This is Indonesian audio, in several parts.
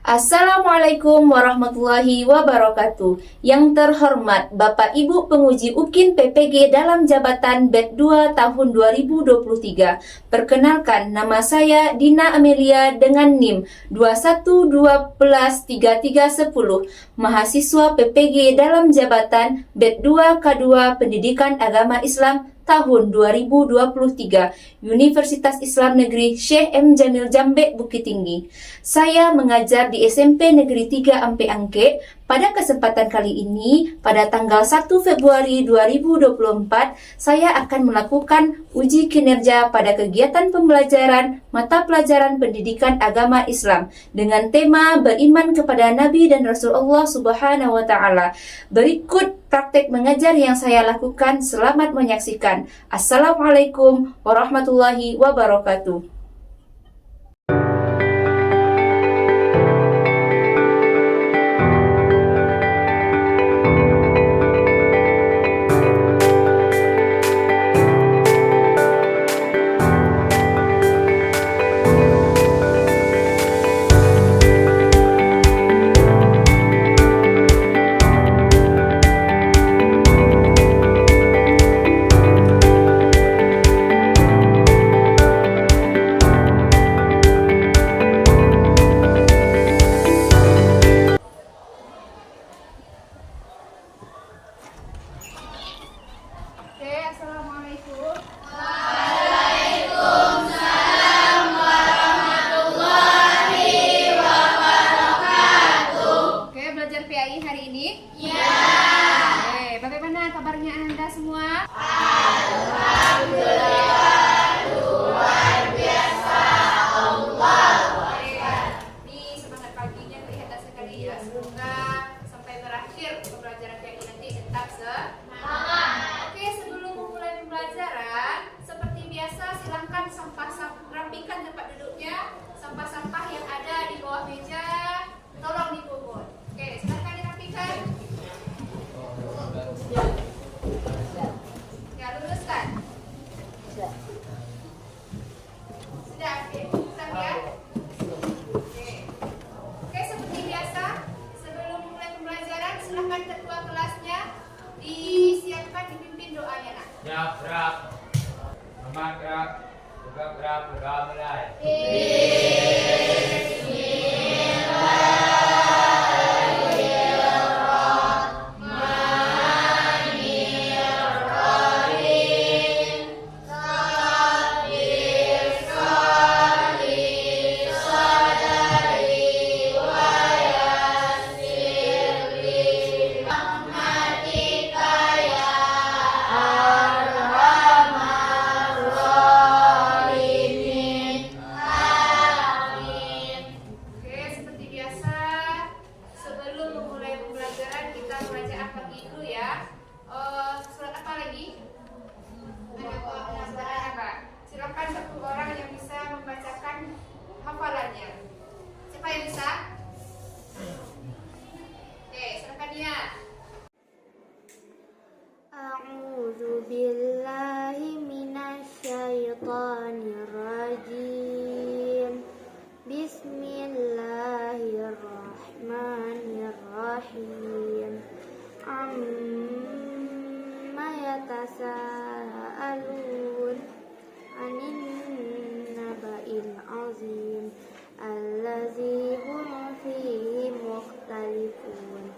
Assalamualaikum warahmatullahi wabarakatuh. Yang terhormat Bapak Ibu penguji UKIN PPG dalam jabatan BED 2 tahun 2023. Perkenalkan, nama saya Dina Amelia dengan NIM 21123310, mahasiswa PPG dalam jabatan BED 2 K2 Pendidikan Agama Islam tahun 2023, Universitas Islam Negeri Syekh M. Jamil Jambe, Bukit Tinggi. Saya mengajar di SMP Negeri 3 Ampe Angke. Pada kesempatan kali ini, pada tanggal 1 Februari 2024, saya akan melakukan uji kinerja pada kegiatan pembelajaran mata pelajaran pendidikan agama Islam dengan tema beriman kepada Nabi dan Rasulullah Subhanahu wa Ta'ala. Berikut praktek mengajar yang saya lakukan. Selamat menyaksikan. Assalamualaikum warahmatullahi wabarakatuh. Assalamualaikum. Waalaikumsalam warahmatullahi wabarakatuh. Oke, belajar PAI hari ini? Ya. Oke, bagaimana kabarnya Anda semua? Alhamdulillah, luar biasa Allah. Ini semangat paginya kelihatan sekali ya. Semoga sampai berakhir pembelajaran PAI nanti tetap semangat. Oke, sebelum memulai pembelajaran, seperti biasa silahkan rapikan tempat duduknya. Sampah-sampah yang ada di bawah meja tolong dipungut. Oke, silahkan dirapikan. Ya, luruskan. Sudah, oke. Sudah ya? Oke. Oke, seperti biasa, sebelum memulai pembelajaran, silahkan ketua kelasnya disiapkan dipimpin doanya, nak. Gerak, aman gerak, juga gerak, berdoa mulai. Oke, seperti biasa, sebelum memulai pembelajaran kita baca akad dulu ya. Surat apa lagi? Surat apa? Silakan satu orang yang bisa membacakan hafalannya. Siapa yang bisa? Oke, silakan dia. A'udzu billahi minasyaitonir rajim. Bismillahirrahmanirrahim. Amma yatasaalun 'anin naba'il 'azim allazi hum fihi mukhtalifun.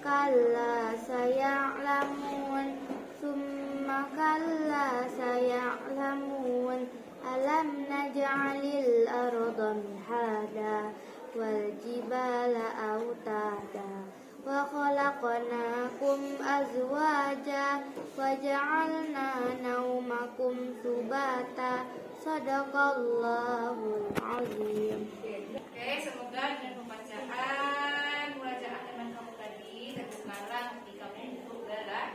Kalla saya'lamun, summa kalla saya'lamun. Alam naj'alil arda mihada wal jibala autada wa khalaqnakum azwaja wa ja'alna naumakum subata. Sadaqallahul azim. Oke, semoga dengan pembacaan munajat teman kamu tadi dan sekarang ketika kamu untuk belajar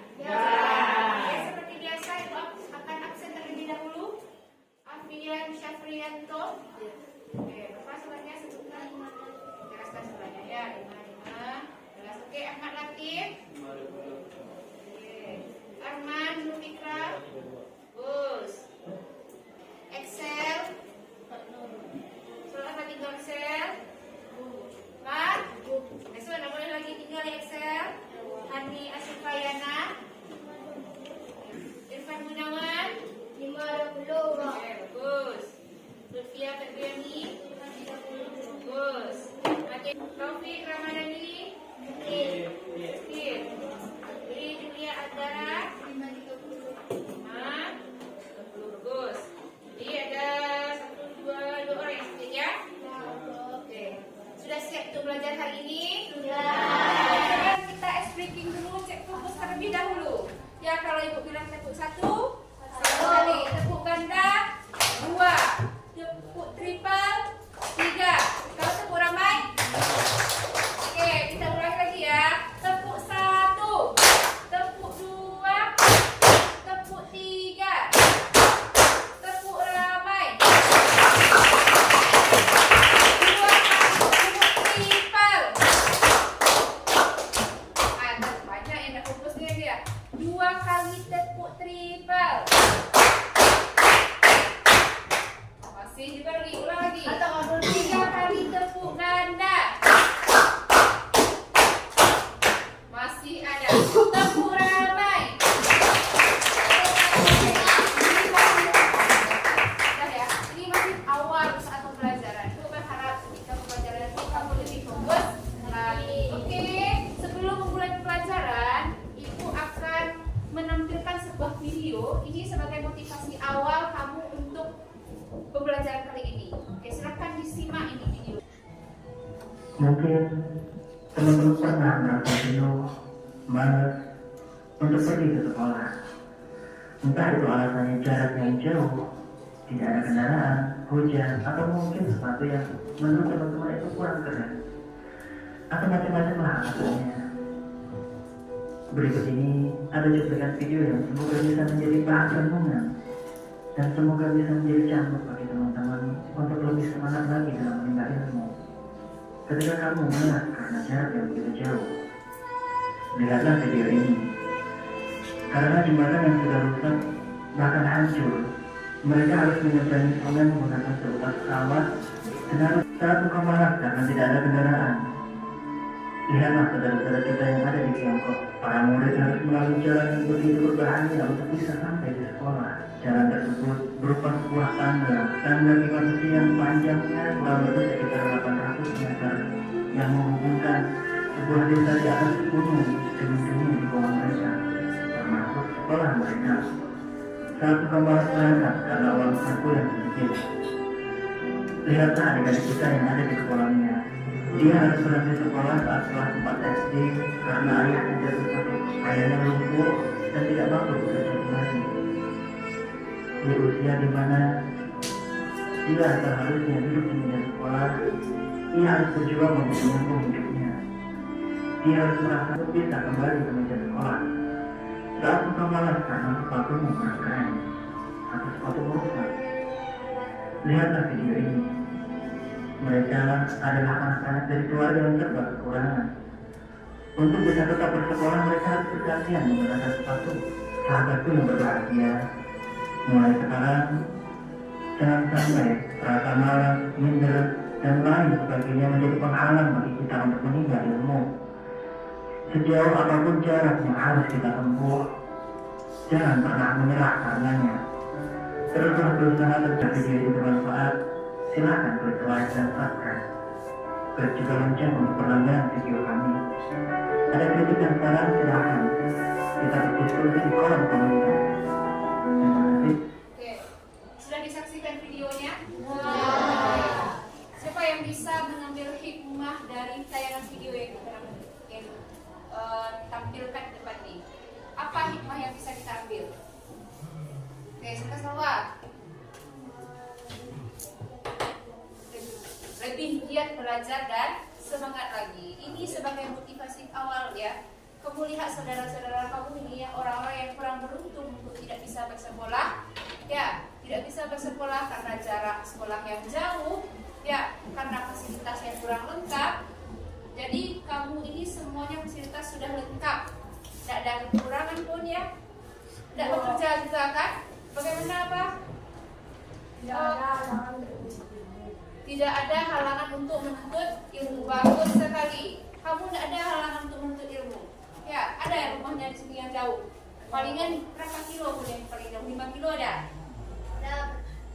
2 kali tepuk triple. Masih diberi, ulang lagi. 3 kali tepuk ganda. Masih ada. Tepuk ramai. Sudah ya. Ini masih awal saat pembelajaran. Aku berharap ketika pembelajaran ini kamu lebih fokus lagi. Oke. Sebelum memulai pembelajaran, Ibu akan menampilkan sebuah video. Ini sebagai motivasi awal kamu untuk pembelajaran kali ini. Oke, silakan disimak ini video. Mungkin teman-teman pernah merasa jenuh, malas untuk pergi ke sekolah. Entah itu alasannya jarak yang jauh, tidak ada kendaraan, hujan, atau mungkin sesuatu yang menurut teman-teman itu kurang keren, atau macam-macam lah alasannya. Berikut ini ada cuplikan video yang semoga bisa menjadi bahan renungan dan semoga bisa menjadi cambuk bagi teman-teman untuk lebih semangat lagi dalam menimba ilmu. Ketika kamu mengalah karena jarak yang begitu jauh, lihatlah video ini. Karena jembatan yang sudah rusak bahkan hancur, mereka harus menyeberangi sungai menggunakan sebuah pesawat dan harus saat engkau marah karena tidak ada kendaraan. Lihatlah saudara-saudara kita yang ada di Tiongkok. Para murid harus melalui jalan yang begitu berbahaya untuk bisa sampai di sekolah. Jalan tersebut berupa sebuah tangga lima besi yang panjangnya kurang lebih sekitar 800 meter yang menghubungkan sebuah desa di atas gunung demi di bawah mereka, termasuk sekolah mereka. Saat kembali berangkat karena uang saku yang sedikit, lihatlah adik-adik kita yang ada di sekolahnya. Dia harus berhenti sekolah saat kelas 4 SD karena ayahnya jatuh sakit, ayahnya lumpuh dan tidak mampu bekerja kembali. Di usia di mana dia seharusnya hidup di meja sekolah, ia harus berjuang untuk menyambung hidupnya. Dia harus merasa bisa kembali ke meja sekolah. Saat engkau malas karena sepatumu kurang keren atau sepatu rusak, lihatlah video ini. Mereka adalah anak-anak dari keluarga yang serba kekurangan. Untuk bisa tetap bersekolah, mereka harus bergantian menggunakan sepatu. Sahabatku yang berbahagia, mulai sekarang jangan sampai rasa malas, minder, dan lain sebagainya menjadi penghalang bagi kita untuk menimba ilmu. Sejauh apapun jarak yang harus kita tempuh, jangan pernah menyerah karenanya. Teruslah berusaha terus video ini bermanfaat. Silakan klik like dan subscribe. Klik juga lonceng untuk berlangganan video kami. Ada kritik dan saran silakan kita berdiskusi di kolom komentar. Terima kasih. Oke, sudah disaksikan videonya? Siapa yang bisa mengambil hikmah dari tayangan video yang tampilkan di depan ini? Apa hikmah yang bisa kita ambil? Oke, kita semua lebih giat belajar dan semangat lagi. Ini sebagai motivasi awal ya. Kamu lihat saudara-saudara kamu ini ya, orang-orang yang kurang beruntung untuk tidak bisa bersekolah, ya, tidak bisa bersekolah karena jarak sekolah yang jauh, ya, karena fasilitas yang kurang lengkap. Jadi kamu ini semuanya fasilitas sudah lengkap, tidak ada kekurangan pun ya, tidak bekerja juga kan? Bagaimana apa? Tidak ada halangan untuk menuntut ilmu. Bagus sekali. Kamu tidak ada halangan untuk menuntut ilmu. Ya, ada ya rumahnya di sini yang jauh. Palingan berapa kilo pun yang paling jauh? 5 kilo ada?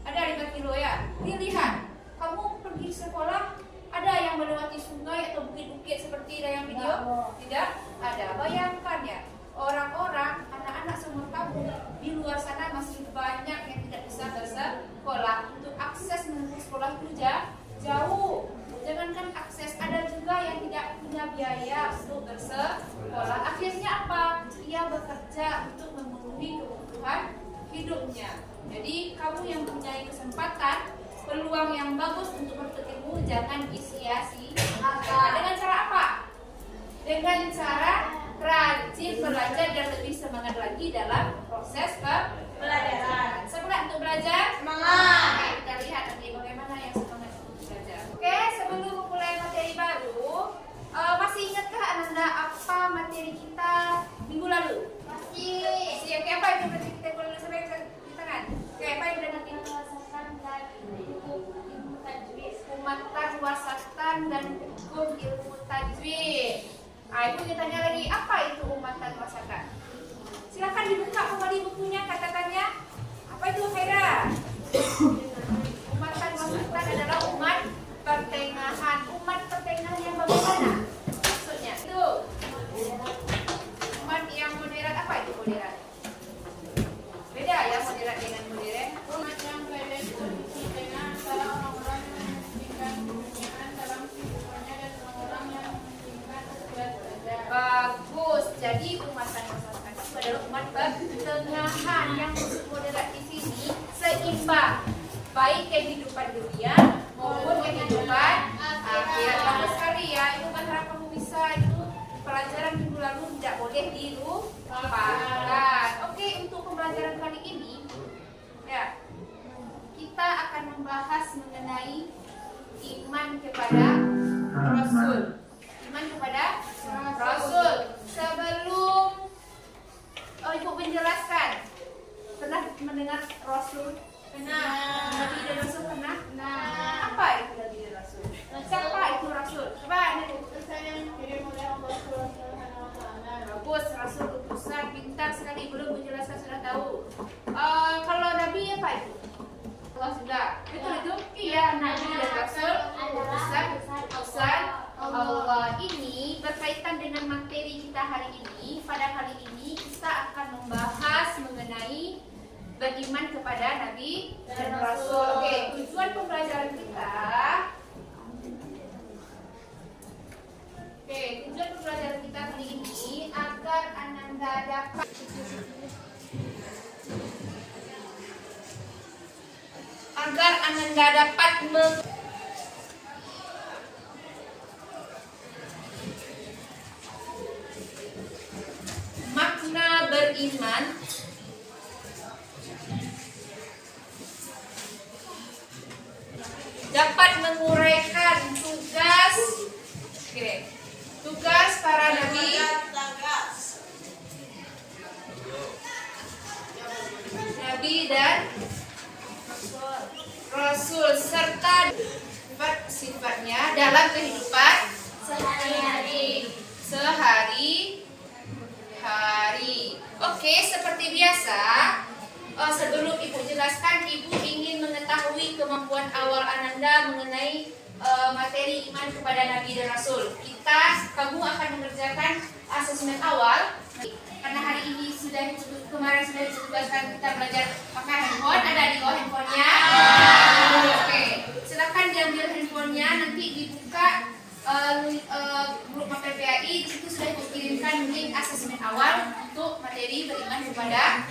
Ada 5 kilo ya. Dilihat, kamu pergi sekolah, ada yang melewati sungai atau bukit-bukit seperti yang video? Tidak ada. Bayangkan ya, orang-orang, anak-anak seumur kamu di luar sana masih banyak yang tidak bisa bersekolah. Untuk akses menuju sekolah itu jauh. Jangankan akses, ada juga yang tidak punya biaya untuk bersekolah. Akhirnya apa? Ia bekerja untuk memenuhi kebutuhan hidupnya. Jadi kamu yang mempunyai kesempatan, peluang yang bagus untuk menuntut ilmu, jangan disia-siakan. Dengan cara apa? Dengan cara rajin belajar dan lebih semangat lagi dalam proses pembelajaran. Semangat untuk belajar? Semangat. Oke, kita lihat nanti bagaimana yang semangat untuk belajar. Oke, sebelum memulai materi baru, masih ingatkah Ananda apa materi kita minggu lalu? Masih. Apa itu Khaira? Umat Sultan adalah umat pertengahan. Umat pertengahan yang bagaimana? Maksudnya itu umat yang moderat. Apa itu moderat? Beda ya moderat dengan modern. Umat yang berada di posisi tengah antara orang-orang yang mementingkan kemuliaan dalam kehidupannya dan orang-orang yang mementingkan berat badan. Bagus. Jadi umat Sultan itu adalah umat pertengahan. Yang disebut moderat di sini seimbang, baik kehidupan dunia maupun kehidupan akhirat. Bagus sekali ya. Itu kan harap kamu bisa itu pelajaran minggu lalu tidak boleh dilupakan. Oke, untuk pembelajaran kali ini ya kita akan membahas mengenai iman kepada Rasul. Iman kepada Rasul. Sebelum Ibu menjelaskan, pernah mendengar Rasul? Pernah. Nabi dan Rasul pernah? Nah, Apa itu Nabi dan Rasul? Siapa itu Rasul? Coba Nabi. utusan yang dikirim oleh Allah Subhanahu wa Ta'ala. Bagus, Rasul utusan, pintar sekali. Belum menjelaskan sudah tahu. Kalau Nabi apa itu? Allah sudah. Betul itu? Iya, Nabi dan Rasul utusan Allah. Ini berkaitan dengan materi kita hari ini. Pada kali ini kita akan membahas mengenai beriman kepada Nabi dan Rasul. Oke, tujuan pembelajaran kita. Tujuan pembelajaran kita kali ini agar Ananda dapat makna beriman dapat menguraikan tugas para nabi dan Rasul serta sifatnya dalam kehidupan sehari-hari. Oke, seperti biasa, sebelum Ibu jelaskan, Ibu ingin mengetahui kemampuan awal Ananda mengenai materi iman kepada Nabi dan Rasul. Kamu akan mengerjakan asesmen awal. Karena hari ini kemarin sudah ditugaskan kita belajar pakai handphone. Ada di bawah handphonenya? Oke, silakan diambil handphonenya, nanti dibuka grup PPAI. Di situ sudah dikirimkan link asesmen awal untuk materi beriman kepada.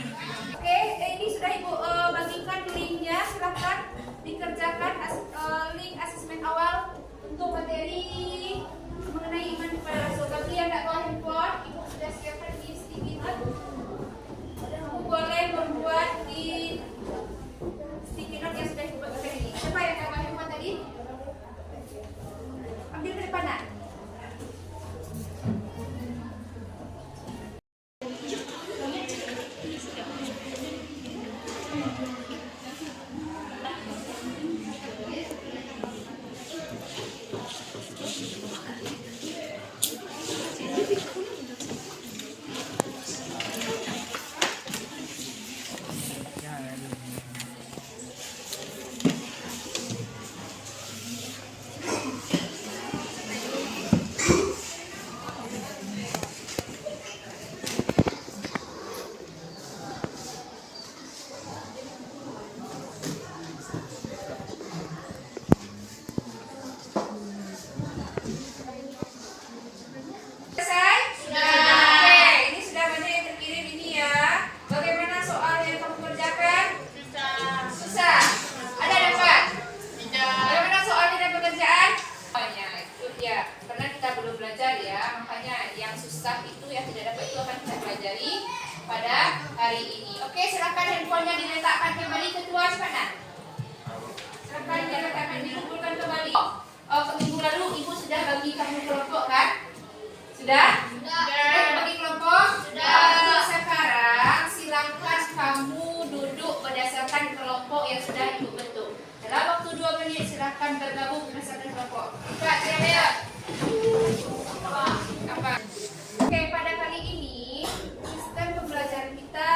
Oke, ini sudah Ibu bagikan linknya. Silakan dikerjakan link asesmen awal untuk materi mengenai iman kepada Rasul. Bagi yang tidak bawa handphone, Ibu sudah siapkan di sticky note. Ibu boleh membuat di sticky note yang sudah Ibu buat tadi. Siapa yang tidak bawa handphone tadi? Ambil ke depanan. Minggu lalu Ibu sudah bagi kamu kelompok kan? Sudah? Bagi kelompok? Sudah. Sekarang silakan kamu duduk berdasarkan kelompok yang sudah Ibu bentuk. Dalam waktu 2 menit silakan bergabung berdasarkan kelompok. Kak, siap. Apa? Oke, pada kali ini sistem pembelajaran kita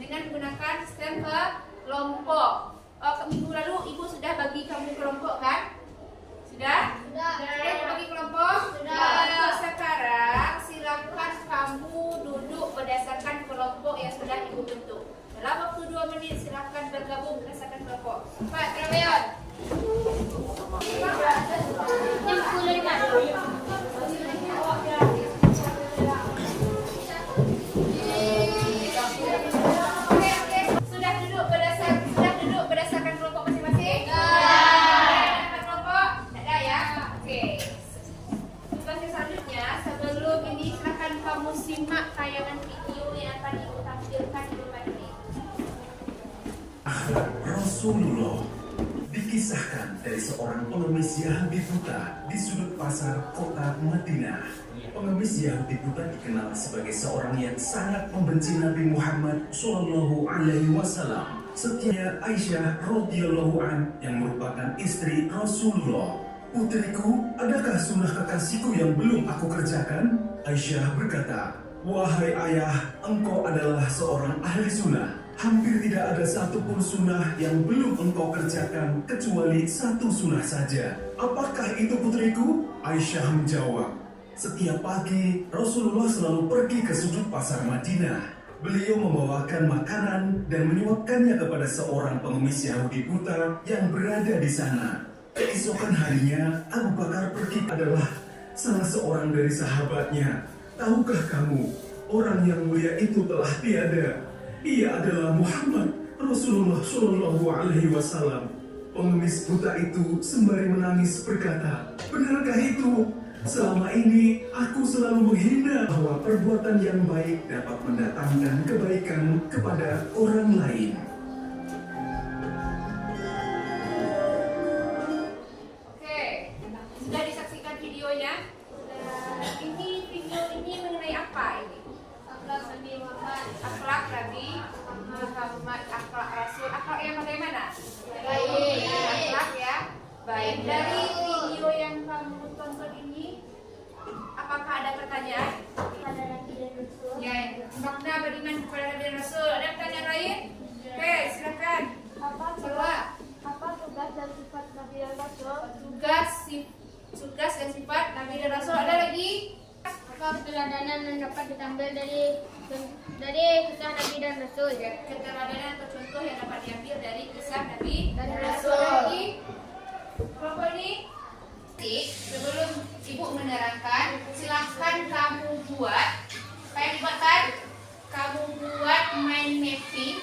dengan menggunakan sistem kelompok. Minggu lalu Ibu sudah bagi kamu kelompok kan? Sudah? Sudah bagi kelompok? Sudah. Sekarang silakan kamu duduk berdasarkan kelompok yang sudah Ibu bentuk. Dalam waktu 2 menit silakan bergabung berdasarkan kelompok. Pak Travion. Sudah duduk berdasarkan kelompok masing-masing? Kelompok? Ada ya? Oke. Tugas yang selanjutnya, sebelum ini silakan kamu simak tayangan video yang akan Ibu tampilkan di depan ini. Rasulullah dikisahkan dari seorang pengemis Yahudi buta di sudut pasar kota Madinah. Pengemis Yahudi buta dikenal sebagai seorang yang sangat membenci Nabi Muhammad Shallallahu Alaihi Wasallam. Setiap Aisyah radhiyallahu an yang merupakan istri Rasulullah. Putriku, adakah sunnah kekasihku yang belum aku kerjakan? Aisyah berkata, wahai ayah, engkau adalah seorang ahli sunnah. Hampir tidak ada satupun sunnah yang belum engkau kerjakan kecuali satu sunnah saja. Apakah itu putriku? Aisyah menjawab, setiap pagi Rasulullah selalu pergi ke sudut pasar Madinah. Beliau membawakan makanan dan menyuapkannya kepada seorang pengemis Yahudi buta yang berada di sana. Keesokan harinya Abu Bakar pergi adalah salah seorang dari sahabatnya. Tahukah kamu, orang yang mulia itu telah tiada. Ia adalah Muhammad Rasulullah Shallallahu Alaihi Wasallam. Pengemis buta itu sembari menangis berkata, benarkah itu? Selama ini aku selalu menghina bahwa perbuatan yang baik dapat mendatangkan kebaikan kepada orang lain. Oke, sudah disaksikan videonya? Ini video ini mengenai apa ini? Akhlak Nabi Muhammad. Akhlak Nabi Muhammad, akhlak Rasul. Akhlak yang bagaimana? Baik. Akhlak ya. Baik. Dari video yang kamu tonton ini, apakah ada pertanyaan? Pada Nabi dan Rasul. Ya, makna beriman kepada Nabi dan Rasul. Ada pertanyaan lain? Oke, silakan. Apa tugas dan sifat Nabi dan Rasul? Tugas dan sifat Nabi dan Rasul. Ada lagi? Apa keteladanan yang dapat diambil dari kisah Nabi dan Rasul? Ya, keteladanan atau contoh yang dapat diambil dari kisah Nabi Dan Rasul. Rasul. Lagi? Kelompok ini? Sebelum Ibu menerangkan, silahkan kamu buat. Apa yang dibuatkan? Kamu buat mind mapping.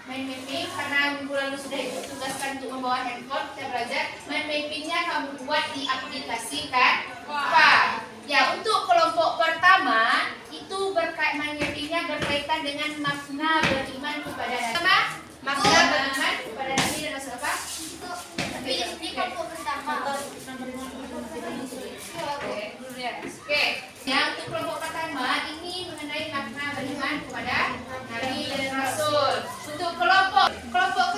Mind mapping karena minggu lalu sudah Ibu tugaskan untuk membawa handphone, kita belajar. Mind mappingnya kamu buat di aplikasi Canva. Ya, untuk kelompok pertama itu mind mappingnya berkaitan dengan makna beriman kepada Nabi. Makna beriman kepada Nabi dan Rasul apa? Ini kelompok pertama. Oke. Yang untuk kelompok pertama ini mengenai makna beriman kepada Nabi dan Rasul. Untuk kelompok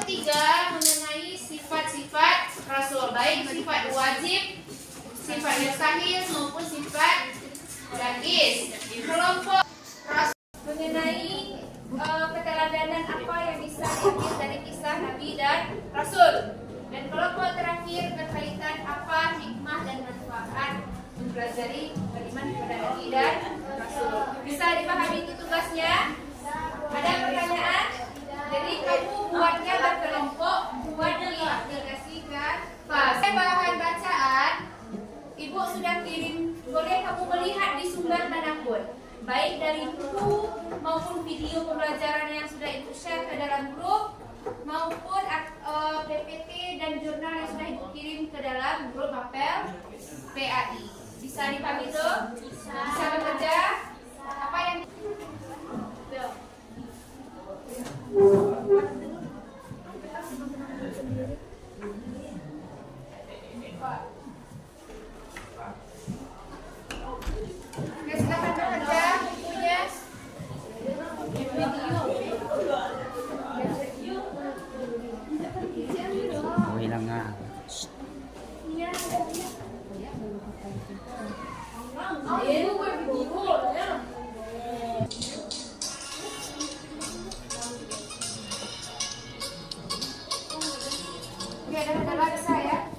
ketiga mengenai sifat-sifat Rasul, baik sifat wajib, sifat mustahil maupun sifat gratis. Kelompok Rasul mengenai keteladanan apa yang bisa diambil dari kisah Nabi dan Rasul. Dan kelompok terakhir berkaitan apa hikmah dan manfaat mempelajari beriman kepada Nabi dan Rasul. Bisa dipahami itu tugasnya? Ada pertanyaan? Jadi kamu buatnya berkelompok, buat di aplikasi Canva. Bahan bacaan Ibu sudah kirim, boleh kamu melihat di sumber manapun, baik dari buku maupun video pembelajaran yang sudah Ibu share ke dalam grup, maupun PPT dan jurnal yang sudah Ibu kirim ke dalam grup apel PAI. Bisa dipahami itu? Bisa bekerja? Apa yang Oke, silakan bekerja bukunya. Hilang nga. Oke, adalah saya.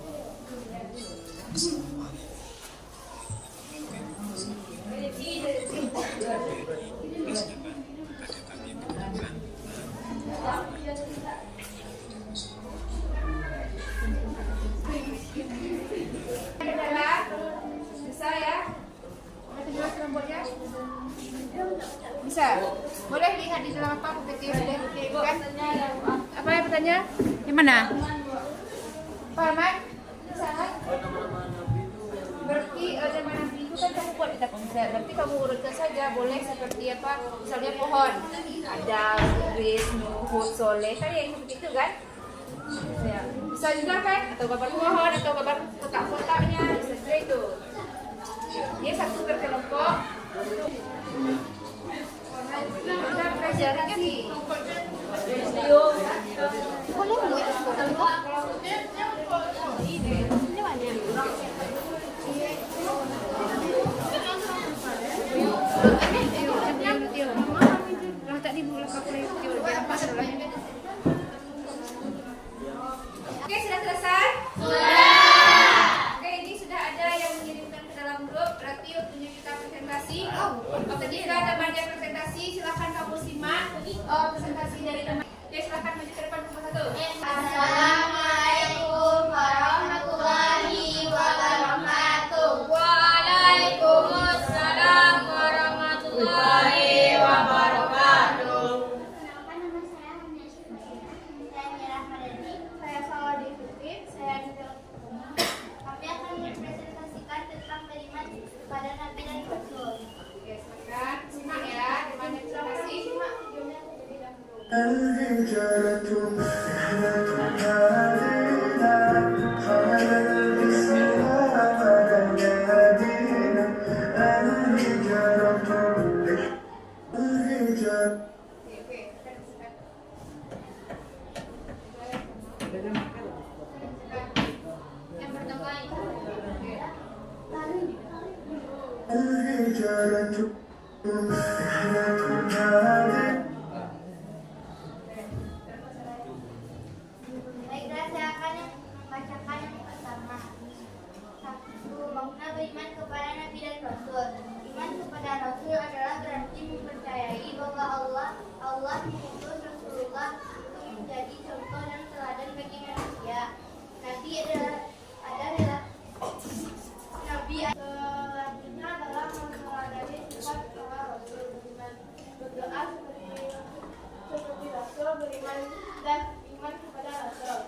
Adalah bisa ya. Ada jelas nomornya? Bisa. Boleh lihat di dalam apa PPT sudah dikirimkan? Apa yang bertanya? Yang mana? Paman? Di sana? Berarti zaman Nabi itu kan kamu buat kita konsep. Berarti kamu urutkan saja. Boleh seperti apa? Misalnya pohon. Ada Idris, Nuhud, Soleh. Kan yang seperti itu kan? Ya. Bisa juga kan? Atau gambar pohon, atau gambar kotak-kotaknya. Bisa juga itu. Dia satu berkelompok. Kita pelajari sih. Video. Boleh buat Oke, sudah selesai? Oke, ini sudah ada yang mengirimkan ke dalam grup. Berarti waktunya kita presentasi. Ketika temannya presentasi, silakan kamu simak presentasi dari teman. Oke, silakan maju ke depan nomor 1. Assalamualaikum warahmatullahi wabarakatuh. Waalaikumsalam warahmatullahi wabarakatuh. Perkenalkan, nama saya Hania Syafira. Saya Mira Madani. Saya Salwa Devi. Saya Nidal Kumar. Kami akan mempresentasikan tentang beriman kepada Nabi dan Rasul. Oke, silakan simak ya. Temannya presentasi. Simak videonya terlebih dahulu. الهجرة رحلة هادينا فعلى الإسلام ليالينا الهجرة الهجرة Oke. Yang pertama itu الهجرة رحلة هادينا. Baiklah, saya akan membacakan yang pertama. 1. Makna beriman kepada Nabi dan Rasul. Iman kepada Rasul adalah berarti mempercayai bahwa Allah mengutus Rasulullah untuk menjadi contoh dan teladan bagi manusia. Nabi adalah selanjutnya adalah meneladani sifat para Rasul, beriman berdoa seperti Rasul, beriman dan iman kepada Rasul.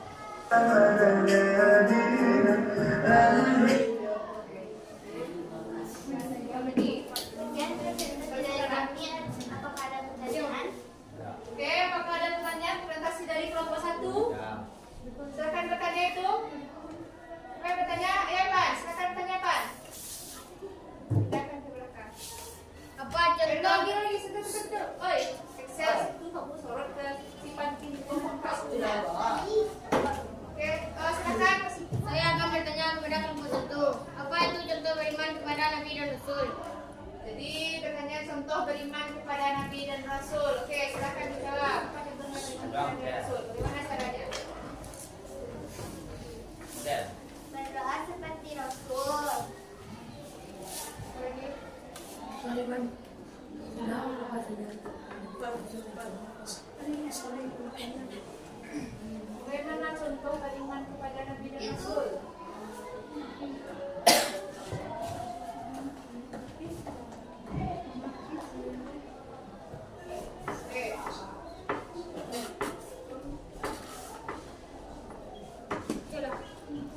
Sekian presentasi dari kami. Apakah ada pertanyaan? Oke, apakah ada pertanyaan presentasi dari kelompok 1? Silakan bertanya itu. Silakan bertanya, ya Pan. Silakan bertanya Pan. Silakan ke belakang. apa contoh? Lagi, sebentar. Oi, Excel itu kamu sorot ke simpan pintu kompas sudah. Oke, silakan. Saya akan bertanya kepada kelompok 1. Apa itu contoh beriman kepada Nabi dan Rasul? Jadi bertanya contoh beriman kepada Nabi dan Rasul. Oke, silakan dijawab. Apa contoh beriman kepada Nabi dan Rasul? Bagaimana caranya? Berdoa seperti Rasul. Lagi. Bagaimana contoh beriman kepada Nabi dan Rasul? Oke.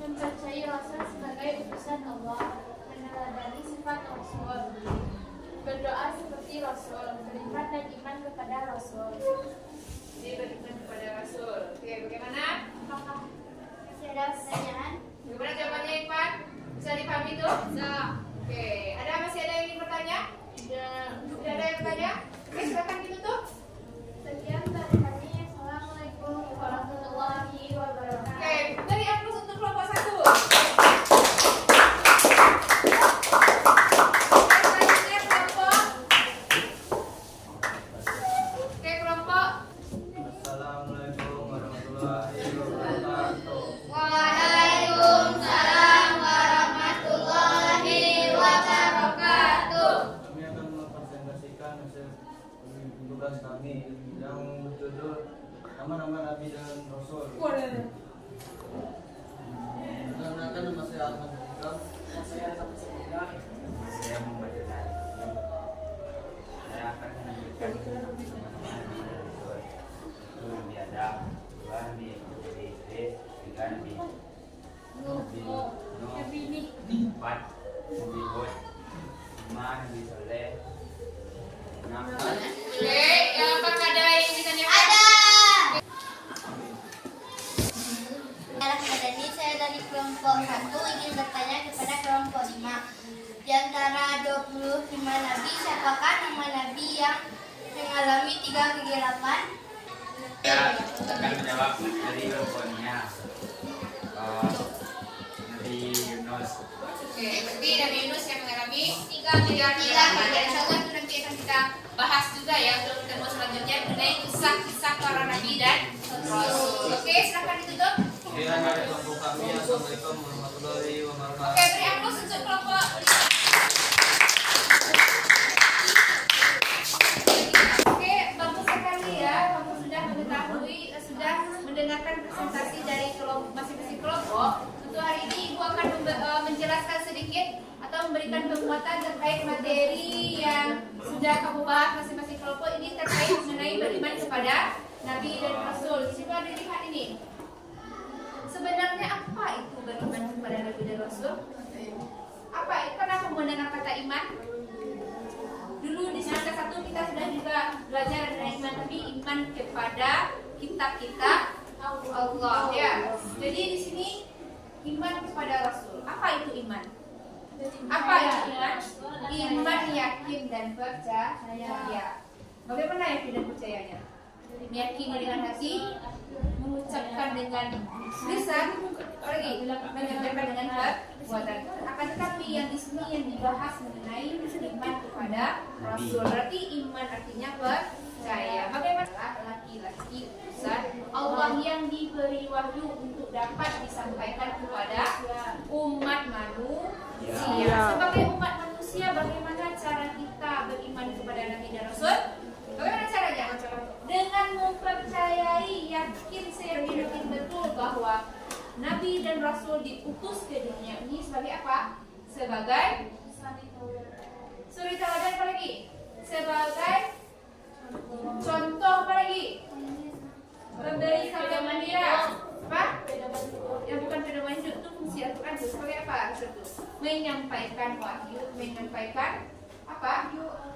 Mempercayai Rasul sebagai utusan Allah. Meneladani sifat Rasul. Berdoa seperti Rasul. Beriman dan iman kepada Rasul. Jadi beriman kepada Rasul. Oke, bagaimana? Apakah masih ada pertanyaan? Bagaimana jawabannya, Ivan? Bisa dipahami itu? Bisa. Oke, masih ada yang ingin bertanya? Tidak ada yang bertanya? Oke, silakan ditutup. Sekian dari kami. Assalamualaikum warahmatullahi wabarakatuh. Oke, dari aplaus untuk kelompok 1. Selanjutnya kelompok. Oke, kelompok. Assalamualaikum warahmatullahi wabarakatuh. Nama-nama Nabi dan Rasul. Menandakan nama saya Ahmad Hikam. Saya membaca saya akan memberikan satu Nabi Adam, dua Nabi Idris, tiga Nabi Nuh, empat Nabi Hud, lima Nabi Saleh, enam Apakah ada yang ditanya? Rahmadani, saya dari kelompok 1 ingin bertanya kepada kelompok 5. Di antara 25 nabi, siapakah nama nabi yang mengalami 3 kegelapan? Saya akan menjawab dari kelompoknya Nabi Yunus. Oke, berarti Nabi Yunus yang mengalami 3 kegelapan. Dan insyaallah itu nanti akan kita bahas juga ya untuk ketemu selanjutnya mengenai kisah-kisah para nabi dan rasul. Oke, silakan ditutup. Kiranya dari kelompok kami. Assalamualaikum warahmatullahi wabarakatuh. Oke, beri aplaus untuk kelompok. Oke, bagus sekali ya. Kamu sudah mengetahui, sudah mendengarkan presentasi dari masing-masing kelompok. Untuk hari ini Ibu akan menjelaskan sedikit atau memberikan penguatan terkait materi yang sudah kamu bahas masing-masing kelompok. Ini terkait mengenai beriman kepada Nabi dan Rasul. Coba dilihat ini. Sebenarnya apa itu beriman kepada Nabi dan Rasul? Apa? Kenapa mendengar kata iman? Dulu di semester 1 kita sudah juga belajar mengenai iman, tapi iman kepada kitab-kitab Allah ya. Jadi di sini iman kepada Rasul. Apa itu iman? Apa itu iman? Iman yakin dan percaya. Bagaimana yakin dan percayanya? Meyakini dengan hati, mengucapkan dengan lisan, menyampaikan dengan perbuatan. Akan tetapi yang di sini yang dibahas mengenai iman kepada Rasul. Berarti iman artinya percaya. Bagaimana laki-laki utusan Allah yang diberi wahyu untuk dapat disampaikan kepada umat manusia. Sebagai umat manusia, bagaimana cara kita beriman kepada Nabi dan Rasul? Bagaimana caranya? Dengan mempercayai, yakin, seyakin betul bahwa Nabi dan Rasul diutus ke dunia ini sebagai apa? Sebagai suri teladan, apa lagi? Sebagai contoh, apa lagi? Memberi kabar gembira. Apa? Ya bukan pedoman hidup, itu fungsi Al-Quran itu sebagai apa? Menyampaikan wahyu, menyampaikan apa?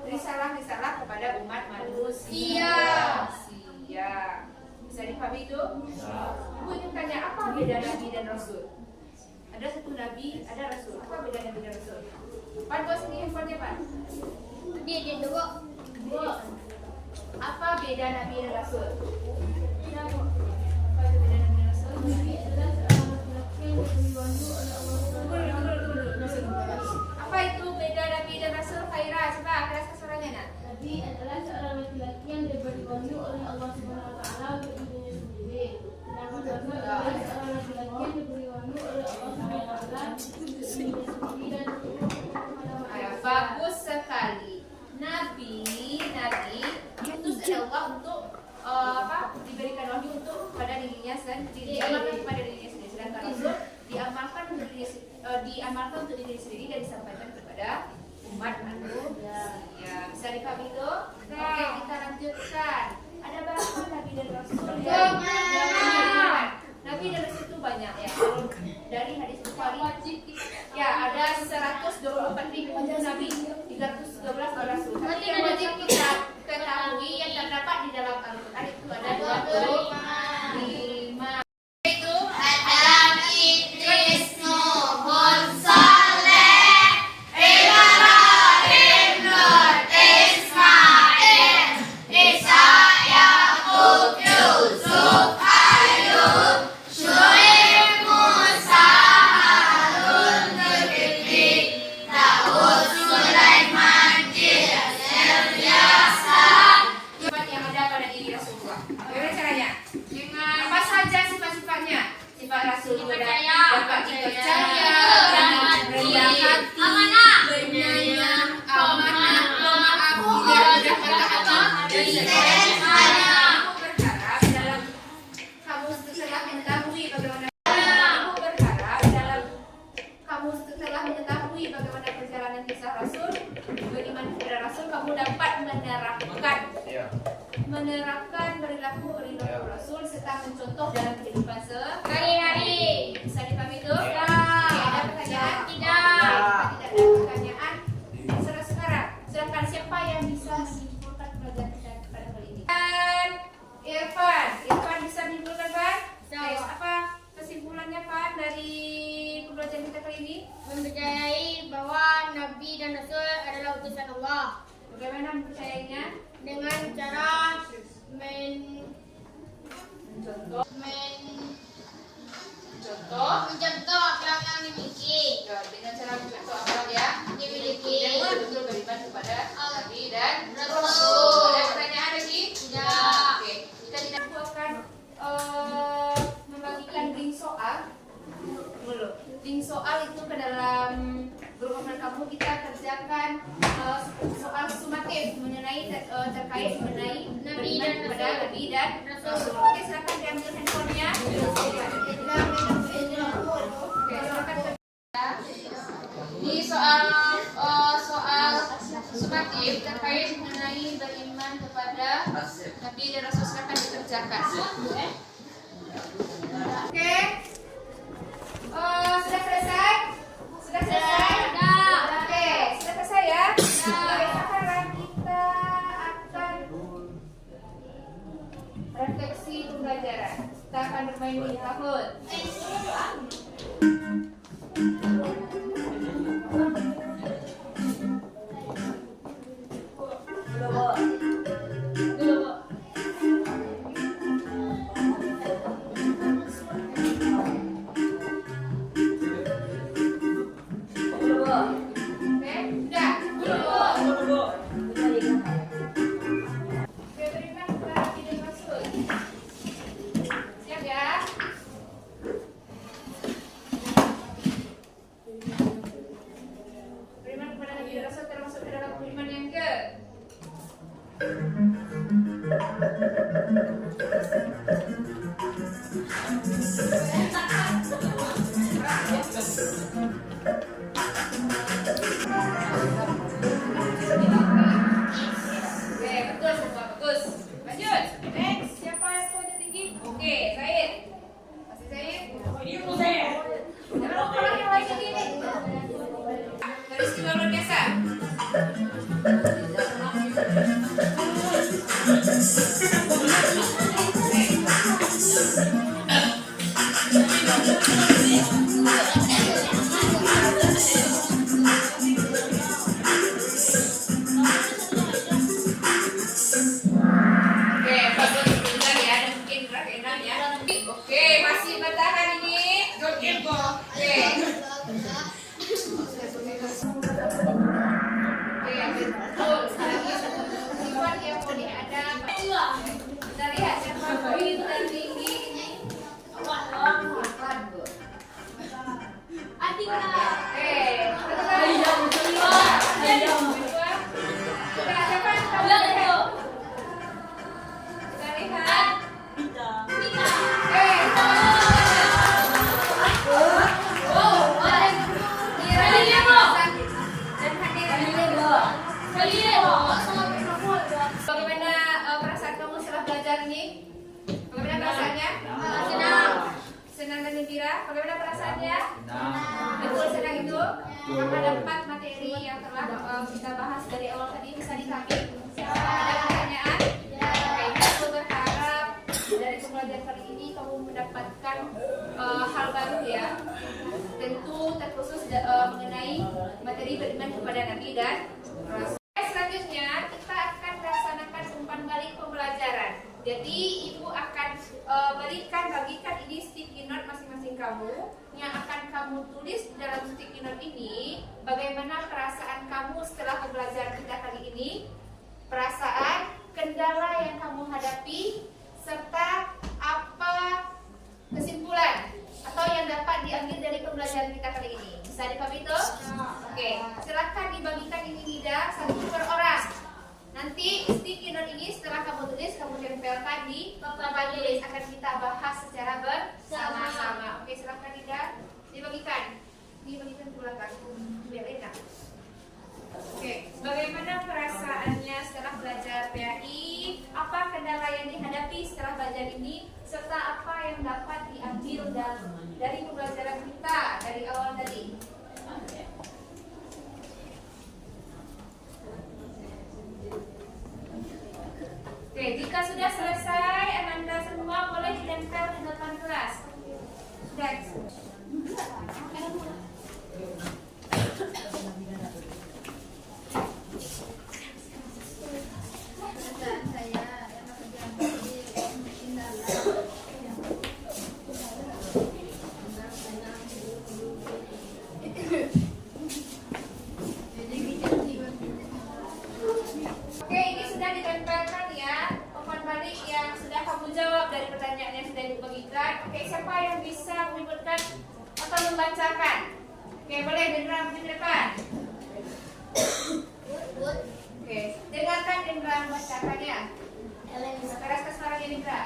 Risalah-risalah kepada umat manusia. Bisa dipahami itu? Ibu ingin tanya, apa beda Nabi dan Rasul? Ada satu Nabi, ada Rasul. Apa beda Nabi dan Rasul? Pan, bawa sini handphonenya, Pan. Dia dulu. Apa beda Nabi dan Rasul? Apa itu beda Nabi dan Rasul? Khaira, coba keraskan suaranya, Nak. Nabi adalah seorang laki-laki yang diberi wahyu oleh Allah Subhanahu wa taala untuk dirinya sendiri. Sedangkan Rasul adalah seorang laki-laki yang diberi wahyu oleh Allah Subhanahu wa taala untuk dirinya sendiri dan bagus sekali. Nabi diutus oleh Allah untuk diberikan wahyu untuk pada dirinya sendiri, diamalkan kepada dirinya sendiri. Sedangkan Rasul diamalkan untuk dirinya sendiri dan disampaikan kepada umat manusia. Bisa dipahami itu? Oke, kita lanjutkan. Ada berapa Nabi dan Rasul? Nabi dan Rasul itu banyak ya. Kalau dari hadis Bukhari ya ada 124.000 Nabi, 313 Rasul. Tapi yang wajib kita ketahui yang terdapat di dalam Al-Quran itu ada 25. Itu Adam, Idris, Nuh, Hud, Saleh, Ibrahim, Nur, Ismail, Isa, Yaqub, Yusuf, Ayub, Syuaib, Musa, Harun, Zulkifli, Daud, Sulaiman, Ilyas, yang ada pada diri Rasulullah. Bagaimana caranya? menerapkan perilaku Rasul serta mencontoh dalam kehidupan Sehari-hari. Bisa dipahami itu? Ya. Oke, ada pertanyaan? Tidak. Tidak ada pertanyaan. Sekarang, silakan siapa yang bisa menyimpulkan pelajaran kita pada kali ini? Dan Irfan bisa menyimpulkan Pak? Oke, apa kesimpulannya Pak dari pembelajaran kita kali ini? Mempercayai bahwa Nabi dan Rasul adalah utusan Allah. Bagaimana mempercayainya? Dengan cara Contoh. mencontoh akhlak yang dimiliki. Dengan cara mencontoh akhlak yang Dimiliki. dan betul-betul beriman kepada Nabi dan Rasul. Rasul. Ada pertanyaan lagi? Tidak. Oke, kita tidak akan membagikan link soal dulu. Link soal itu ke dalam grup online kamu kita kerjakan soal sumatif mengenai terkait mengenai Nabi beriman dan kepada Rasul. Nabi dan Rasul. Rasul. Oke, silakan diambil handphonenya. Oke, silakan di soal sumatif terkait mengenai beriman kepada Nabi dan Rasul silakan dikerjakan. Oke. Sudah selesai? Sudah selesai? Sudah. Oke, sudah selesai ya? Oke, sekarang kita akan refleksi pembelajaran. Kita akan bermain di tahun. Oke, sudah. Oke, beriman kepada Nabi dan Rasul. Siap ya? Beriman kepada Nabi dan Rasul termasuk ke dalam beriman yang ke Oke, betul semua, bagus. Lanjut. Next, siapa yang poinnya tinggi? Oke, Zaid. Masih Zaid? Jangan lupa lagi yang lain lagi nih. Garis kedua luar biasa. Oke, bagus. Bentar ya, ada mungkin gerak enak ya. Oke, masih bertahan ini. Oke. Oke, betul. Lagi sifat yang boleh ada. Kita lihat siapa poin tertinggi ini. Oke, bagaimana perasaan kamu setelah belajar ini? Bagaimana perasaannya? Senang. Senang dan gembira. Bagaimana perasaannya? Betul, senang itu. Karena dapat materi yang telah kita bahas dari awal tadi bisa dipahami. Ada pertanyaan? Oke, aku berharap dari pembelajaran kali ini kamu mendapatkan hal baru ya. Tentu terkhusus mengenai materi beriman kepada Nabi dan Rasul. Selanjutnya kita akan laksanakan umpan balik pembelajaran. Jadi ibu akan bagikan ini sticky note masing-masing kamu yang akan kamu tulis di dalam sticky note ini bagaimana perasaan kamu setelah pembelajaran kita kali ini, perasaan, kendala yang kamu hadapi, serta apa kesimpulan atau yang dapat diambil dari pembelajaran kita kali ini. Bisa dipahami itu? Oke, silakan dibagikan ini Nida satu per orang. Nanti sticky note ini setelah kamu tulis, kamu tempelkan di papan tulis. Akan kita bahas secara bersama-sama. Oke, silakan Nida dibagikan. Dibagikan ke belakang biar enak. Oke, bagaimana perasaannya setelah belajar PAI? Apa kendala yang dihadapi setelah belajar ini? Serta apa yang dapat diambil dari pembelajaran kita dari awal tadi? Oke, jika sudah selesai, Ananda semua boleh ditempel di depan kelas. Sudah. Oke, ini sudah ditempelkan ya umpan balik yang sudah kamu jawab dari pertanyaan yang sudah ibu bagikan. Oke, siapa yang bisa menyebutkan atau membacakan? Oke, boleh Dendra maju ke depan. Oke, dengarkan Dendra membacakannya. Keraskan suaranya Dendra.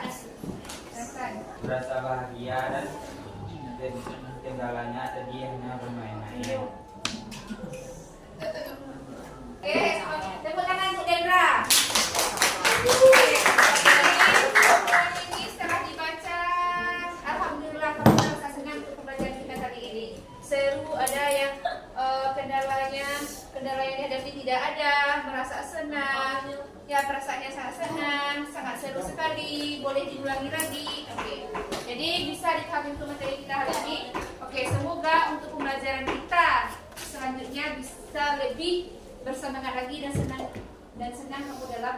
Keraskan. Merasa bahagia dan kendalanya tadi hanya bermain-main. Oke, tepuk tangan untuk Dendra. Oke, ini setelah dibaca, alhamdulillah kamu merasa senang untuk pembelajaran kita kali ini. Seru, ada yang kendala yang dihadapi tidak ada, merasa senang. Ya, perasaannya sangat senang, sangat seru sekali. Boleh diulangi lagi. Oke, jadi bisa dipahami untuk materi kita hari ini. Oke, semoga untuk pembelajaran kita selanjutnya bisa lebih bersemangat lagi dan senang kamu dalam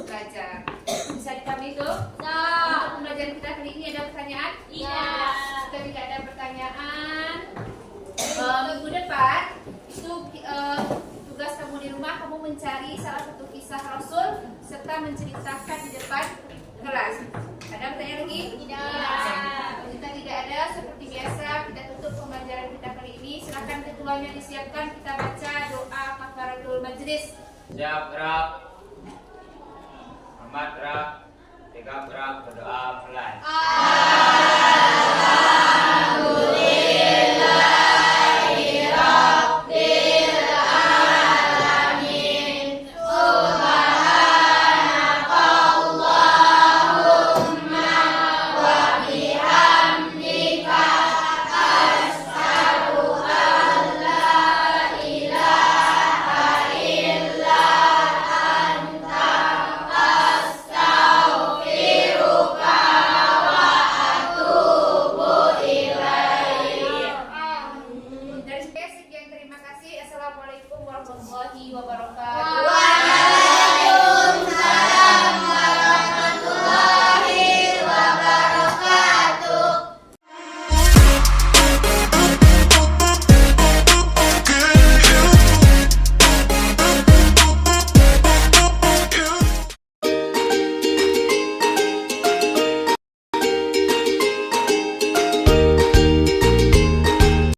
belajar. Bisa dipahami itu? Untuk pembelajaran kita kali ini ada pertanyaan? Iya. Jika tidak ada pertanyaan, minggu depan itu tugas kamu di rumah, kamu mencari salah satu kisah Rasul serta menceritakan di depan kelas. Ada pertanyaan lagi? Tidak. Jika tidak ada, seperti biasa kita tutup pembelajaran kita kali ini. Silakan ketuanya disiapkan, kita baca doa kafaratul majlis. Siap gerak. Hormat gerak. Tegak gerak, berdoa mulai. Dari sekian terima kasih. Assalamualaikum warahmatullahi wabarakatuh.